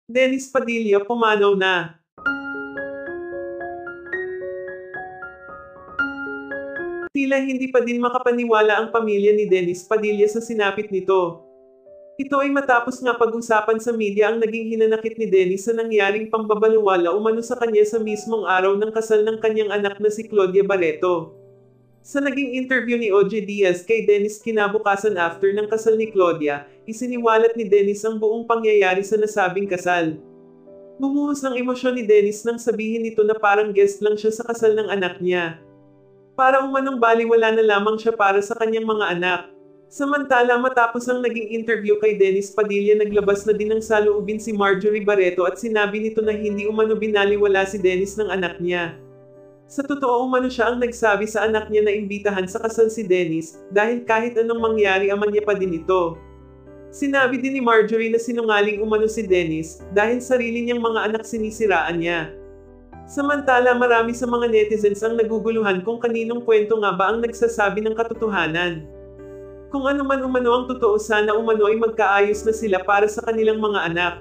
Dennis Padilla pumanaw na. Tila hindi pa din makapaniwala ang pamilya ni Dennis Padilla sa sinapit nito. Ito ay matapos nga pag-usapan sa media ang naging hinanakit ni Dennis sa nangyaring pambabalewala umano sa kanya sa mismong araw ng kasal ng kanyang anak na si Claudia Barreto. Sa naging interview ni OJ Diaz kay Dennis kinabukasan after ng kasal ni Claudia, isiniwalat ni Dennis ang buong pangyayari sa nasabing kasal. Bumuhos ng emosyon ni Dennis nang sabihin nito na parang guest lang siya sa kasal ng anak niya. Para umanong baliwala na lamang siya para sa kanyang mga anak. Samantala matapos ang naging interview kay Dennis Padilla naglabas na din ng saloobin si Marjorie Barreto at sinabi nito na hindi umano binaliwala si Dennis ng anak niya. Sa totoo umano siya ang nagsabi sa anak niya na imbitahan sa kasal si Dennis dahil kahit anong mangyari ama niya pa din ito. Sinabi din ni Marjorie na sinungaling umano si Dennis dahil sarili niyang mga anak sinisiraan niya. Samantala marami sa mga netizens ang naguguluhan kung kaninong kwento nga ba ang nagsasabi ng katotohanan. Kung ano man umano ang totoo sana umano ay magkaayos na sila para sa kanilang mga anak.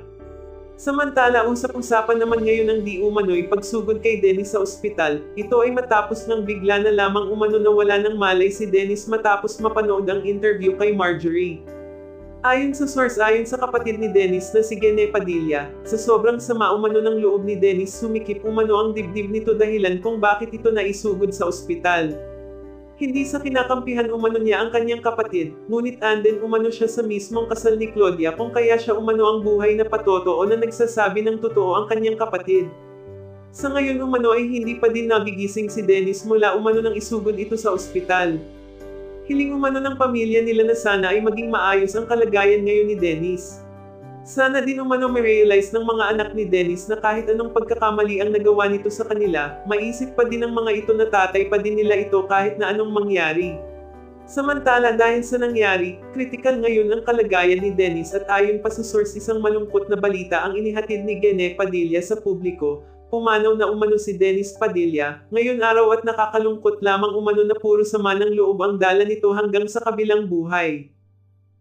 Samantala usap-usapan naman ngayon ang di umano'y pagsugod kay Dennis sa ospital. Ito ay matapos ng bigla na lamang umano na wala ng malay si Dennis matapos mapanood ang interview kay Marjorie. Ayon sa source ayon sa kapatid ni Dennis na si Gene Padilla, sa sobrang sama umano ng loob ni Dennis sumikip umano ang dibdib nito dahilan kung bakit ito naisugod sa ospital. Hindi sa kinakampihan umano niya ang kanyang kapatid, ngunit anden umano siya sa mismong kasal ni Claudia kung kaya siya umano ang buhay na patotoo na nagsasabi ng totoo ang kanyang kapatid. Sa ngayon umano ay hindi pa din nagigising si Dennis mula umano nang isugod ito sa ospital. Hiling umano ng pamilya nila na sana ay maging maayos ang kalagayan ngayon ni Dennis. Sana din umano ma-realize ng mga anak ni Dennis na kahit anong pagkakamali ang nagawa nito sa kanila, maisip pa din ng mga ito na tatay pa din nila ito kahit na anong mangyari. Samantala dahil sa nangyari, kritikal ngayon ang kalagayan ni Dennis at ayon pa sa source isang malungkot na balita ang inihatid ni Gene Padilla sa publiko. Pumanaw na umano si Dennis Padilla, ngayon araw at nakakalungkot lamang umano na puro sama ng loob ang dala nito hanggang sa kabilang buhay.